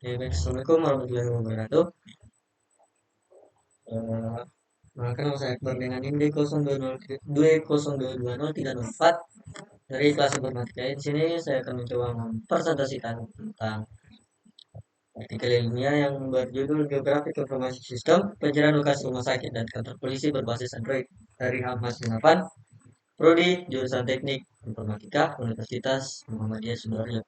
Assalamualaikum warahmatullahi wabarakatuh. Eh, Maka nama saya Akbar dengan NIM D02022024 dari kelas informatika. Di sini saya akan mencoba mempresentasikan tentang artikel ilmiah yang berjudul Geographic Information System, Pencarian Lokasi Rumah Sakit dan Kantor Polisi Berbasis Android dari Ahmad Munawan, Prodi Jurusan Teknik Informatika Universitas Muhammadiyah Sidoarjo.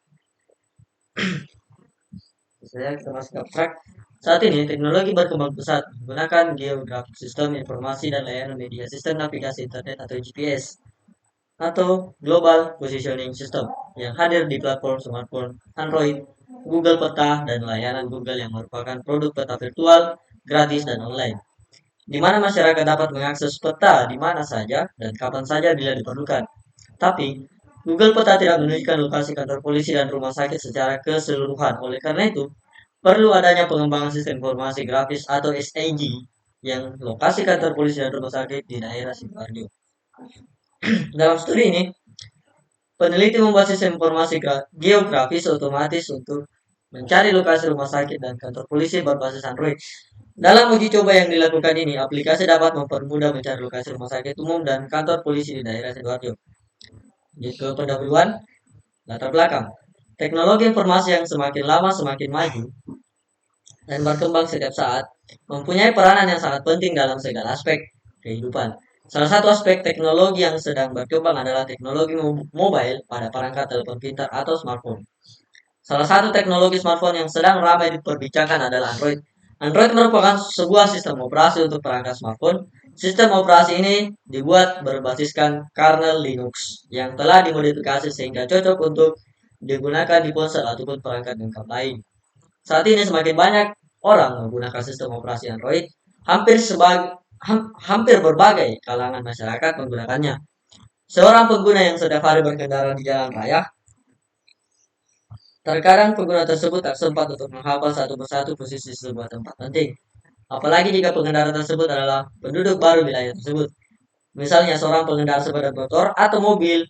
Kita masuk ke abstrak. Saat ini, teknologi berkembang pesat menggunakan geographic sistem informasi dan layanan media sistem navigasi internet atau GPS atau Global Positioning System yang hadir di platform smartphone Android, Google Peta, dan layanan Google yang merupakan produk peta virtual, gratis, dan online, di mana masyarakat dapat mengakses peta di mana saja dan kapan saja bila diperlukan. Tapi, Google Peta tidak menunjukkan lokasi kantor polisi dan rumah sakit secara keseluruhan. Oleh karena itu, perlu adanya pengembangan sistem informasi grafis atau SIG yang lokasi kantor polisi dan rumah sakit di daerah Sidoarjo. Dalam studi ini, peneliti membuat sistem informasi geografis otomatis untuk mencari lokasi rumah sakit dan kantor polisi berbasis Android. Dalam uji coba yang dilakukan ini, aplikasi dapat mempermudah mencari lokasi rumah sakit umum dan kantor polisi di daerah Sidoarjo. Ke pendahuluan, latar belakang. Teknologi informasi yang semakin lama semakin maju dan berkembang setiap saat mempunyai peranan yang sangat penting dalam segala aspek kehidupan. Salah satu aspek teknologi yang sedang berkembang adalah teknologi mobile pada perangkat telepon pintar atau smartphone. Salah satu teknologi smartphone yang sedang ramai diperbincangkan adalah Android. Android merupakan sebuah sistem operasi untuk perangkat smartphone. Sistem operasi ini dibuat berbasiskan kernel Linux yang telah dimodifikasi sehingga cocok untuk digunakan di ponsel ataupun perangkat lengkap lain. Saat ini semakin banyak orang menggunakan sistem operasi Android, hampir berbagai kalangan masyarakat menggunakannya. Seorang pengguna yang setiap hari berkendara di jalan raya, terkadang pengguna tersebut tak sempat untuk menghafal satu persatu posisi sebuah tempat penting. Apalagi jika pengendara tersebut adalah penduduk baru wilayah tersebut. Misalnya seorang pengendara sepeda motor atau mobil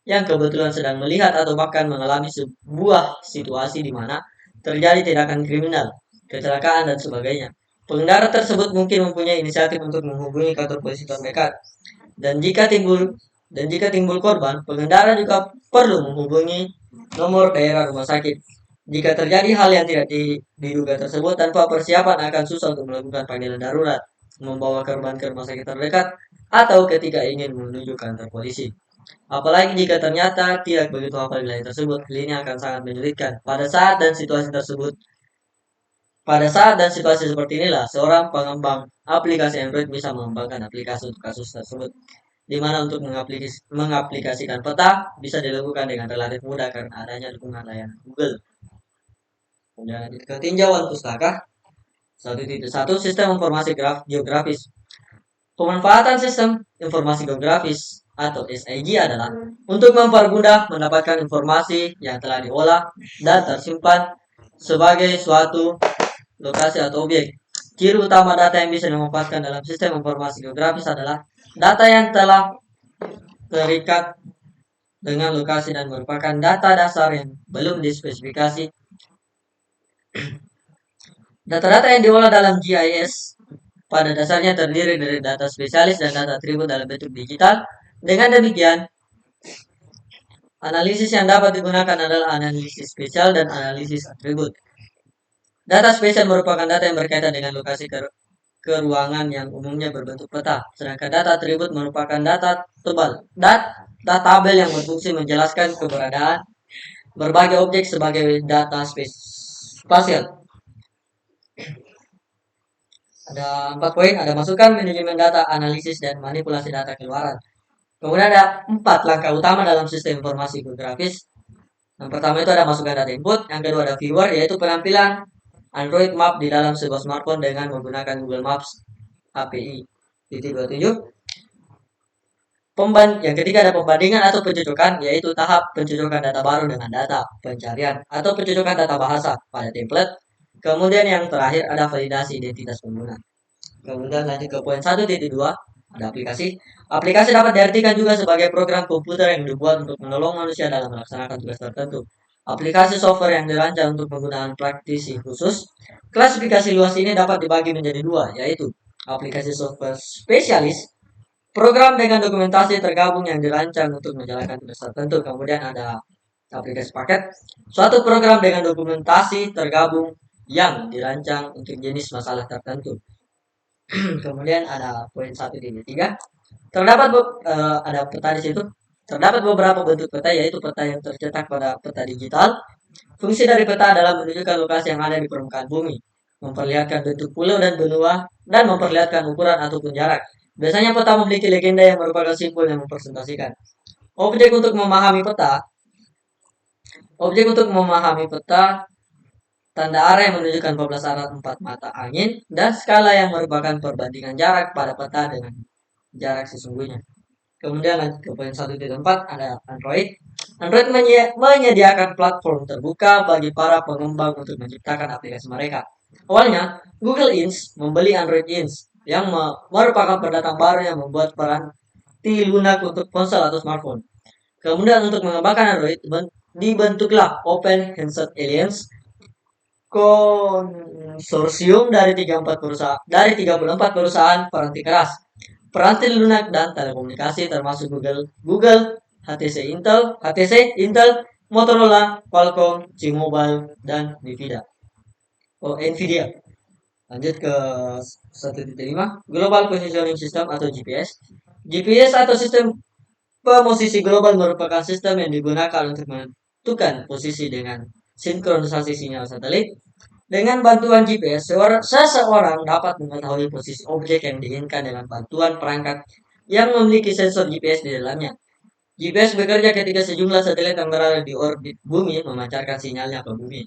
yang kebetulan sedang melihat atau bahkan mengalami sebuah situasi di mana terjadi tindakan kriminal, kecelakaan, dan sebagainya. Pengendara tersebut mungkin mempunyai inisiatif untuk menghubungi kantor polisi terdekat. Dan jika timbul korban, pengendara juga perlu menghubungi nomor daerah rumah sakit. Jika terjadi hal yang tidak diduga tersebut, tanpa persiapan akan susah untuk melakukan panggilan darurat, membawa korban ke rumah sakit terdekat, atau ketika ingin menuju kantor polisi. Apalagi jika ternyata tidak begitu hafal wilayah tersebut, hal ini akan sangat menyulitkan. Pada saat dan situasi seperti inilah, seorang pengembang aplikasi Android bisa mengembangkan aplikasi untuk kasus tersebut, di mana untuk mengaplikasikan peta bisa dilakukan dengan relatif mudah karena adanya dukungan layanan Google. Kemudian ketinjauan pustaka 1.1 Sistem Informasi Geografis. Pemanfaatan sistem informasi geografis atau SIG adalah untuk mempermudah mendapatkan informasi yang telah diolah dan tersimpan sebagai suatu lokasi atau objek. Ciri utama data yang bisa dimanfaatkan dalam sistem informasi geografis adalah data yang telah terikat dengan lokasi dan merupakan data dasar yang belum dispesifikasi. Data-data yang diolah dalam GIS pada dasarnya terdiri dari data spesialis dan data atribut dalam bentuk digital. Dengan demikian, analisis yang dapat digunakan adalah analisis spesial dan analisis atribut. Data spesial merupakan data yang berkaitan dengan lokasi ke ruangan yang umumnya berbentuk peta, sedangkan data atribut merupakan data tebal, data tabel yang berfungsi menjelaskan keberadaan berbagai objek sebagai data spasial. Ada 4 poin, ada masukan, manajemen data, analisis, dan manipulasi data keluaran. Kemudian ada 4 langkah utama dalam sistem informasi geografis. Yang pertama itu ada masukkan data input, yang kedua ada viewer, yaitu penampilan Android Map di dalam sebuah smartphone dengan menggunakan Google Maps API. 27. Yang ketiga ada pembandingan atau pencocokan, yaitu tahap pencocokan data baru dengan data pencarian atau pencocokan data bahasa pada template. Kemudian yang terakhir ada validasi identitas pengguna. Kemudian lanjut ke poin 1.2, ada aplikasi. Aplikasi dapat diartikan juga sebagai program komputer yang dibuat untuk menolong manusia dalam melaksanakan tugas tertentu. aplikasi software yang dirancang untuk penggunaan praktisi khusus. Klasifikasi luas ini dapat dibagi menjadi dua, yaitu aplikasi software spesialis, program dengan dokumentasi tergabung yang dirancang untuk menjalankan tugas tertentu. Kemudian ada aplikasi paket, suatu program dengan dokumentasi tergabung yang dirancang untuk jenis masalah tertentu. Kemudian ada poin 1.3. Terdapat ada peta di situ. Terdapat beberapa bentuk peta, yaitu peta yang tercetak pada peta digital. Fungsi dari peta adalah menunjukkan lokasi yang ada di permukaan bumi, memperlihatkan bentuk pulau dan benua, dan memperlihatkan ukuran ataupun jarak. Biasanya peta memiliki legenda yang merupakan simbol yang mempresentasikan. Objek untuk memahami peta, objek untuk memahami peta, tanda arah yang menunjukkan 14 arah 4 mata angin, dan skala yang merupakan perbandingan jarak pada peta dengan jarak sesungguhnya. Kemudian lanjut ke poin 1.4 ada Android. Android menyediakan platform terbuka bagi para pengembang untuk menciptakan aplikasi mereka. Awalnya, Google Inc. membeli Android Inc. yang merupakan pendatang baru yang membuat peranti lunak untuk ponsel atau smartphone. Kemudian untuk mengembangkan Android, dibentuklah Open Handset Alliance, konsorsium dari 34 perusahaan peranti keras, peranti lunak dan telekomunikasi termasuk Google, HTC Intel, Motorola, Qualcomm, T-Mobile, dan Nvidia. Lanjut ke 1.5, Global Positioning System atau GPS. GPS atau sistem posisi global merupakan sistem yang digunakan untuk menentukan posisi dengan sinkronisasi sinyal satelit. Dengan bantuan GPS, seseorang dapat mengetahui posisi objek yang diinginkan dengan bantuan perangkat yang memiliki sensor GPS di dalamnya. GPS bekerja ketika sejumlah satelit yang berada di orbit bumi memancarkan sinyalnya ke bumi.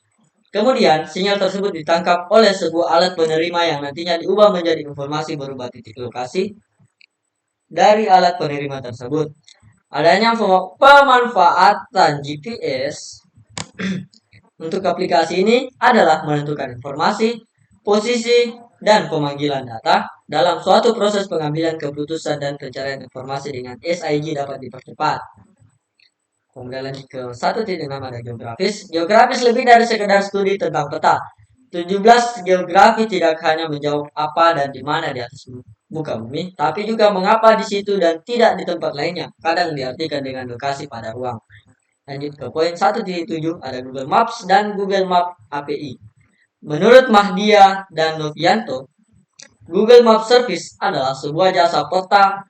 Kemudian, sinyal tersebut ditangkap oleh sebuah alat penerima yang nantinya diubah menjadi informasi berupa titik lokasi dari alat penerima tersebut. Adanya pemanfaatan GPS untuk aplikasi ini adalah menentukan informasi, posisi, dan pemanggilan data dalam suatu proses pengambilan keputusan dan pencarian informasi dengan SIG dapat dipercepat. Kemudian lanjut ke 1.6 ada geografis. Geografis lebih dari sekedar studi tentang peta. 17 geografi tidak hanya menjawab apa dan di mana di atas muka bumi, tapi juga mengapa di situ dan tidak di tempat lainnya. Kadang diartikan dengan lokasi pada ruang. Lanjut ke poin 1.7 ada Google Maps dan Google Map API. Menurut Mahdia dan Novianto, Google Map Service adalah sebuah jasa peta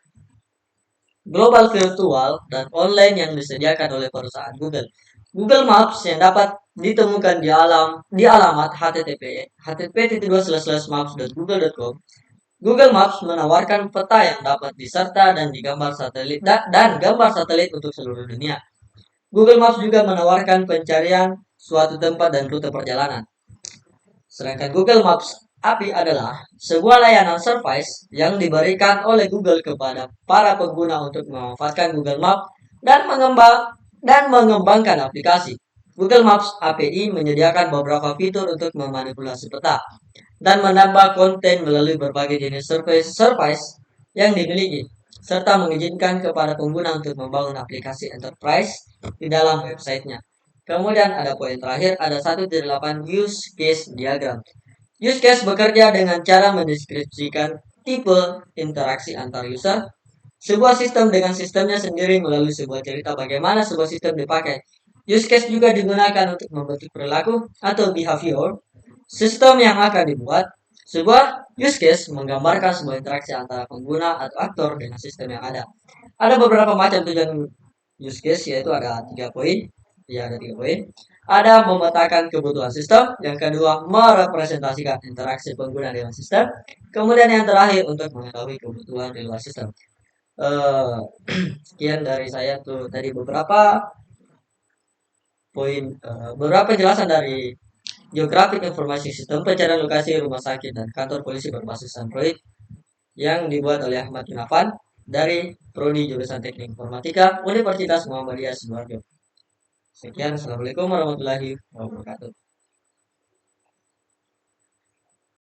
global virtual dan online yang disediakan oleh perusahaan Google. Google Maps yang dapat ditemukan di alamat http://maps.google.com. Google Maps menawarkan peta yang dapat diserta dan digambar satelit dan gambar satelit untuk seluruh dunia. Google Maps juga menawarkan pencarian suatu tempat dan rute perjalanan. Sedangkan Google Maps API adalah sebuah layanan service yang diberikan oleh Google kepada para pengguna untuk memanfaatkan Google Maps dan mengembangkan aplikasi. Google Maps API menyediakan beberapa fitur untuk memanipulasi peta dan menambah konten melalui berbagai jenis service yang dimiliki, serta mengizinkan kepada pengguna untuk membangun aplikasi enterprise di dalam websitenya. Kemudian ada poin terakhir, ada 1.8 use case diagram. Use case bekerja dengan cara mendeskripsikan tipe interaksi antar user, sebuah sistem dengan sistemnya sendiri melalui sebuah cerita bagaimana sebuah sistem dipakai. Use case juga digunakan untuk membentuk perilaku atau behavior sistem yang akan dibuat. Sebuah use case menggambarkan sebuah interaksi antara pengguna atau aktor dengan sistem yang ada. Ada beberapa macam tujuan use case, yaitu ada 3 poin. Ya, ada 3 poin. Ada memetakan kebutuhan sistem, yang kedua merepresentasikan interaksi pengguna dengan sistem, kemudian yang terakhir untuk mengetahui kebutuhan di luar sistem. Sekian dari saya tuh tadi beberapa poin, beberapa penjelasan dari Geographic Information System, pencarian lokasi rumah sakit dan kantor polisi berbasis Android yang dibuat oleh Ahmad Yunafan dari Prodi Jurusan Teknik Informatika Universitas Muhammadiyah Sidoarjo. Sekian, assalamualaikum warahmatullahi wabarakatuh.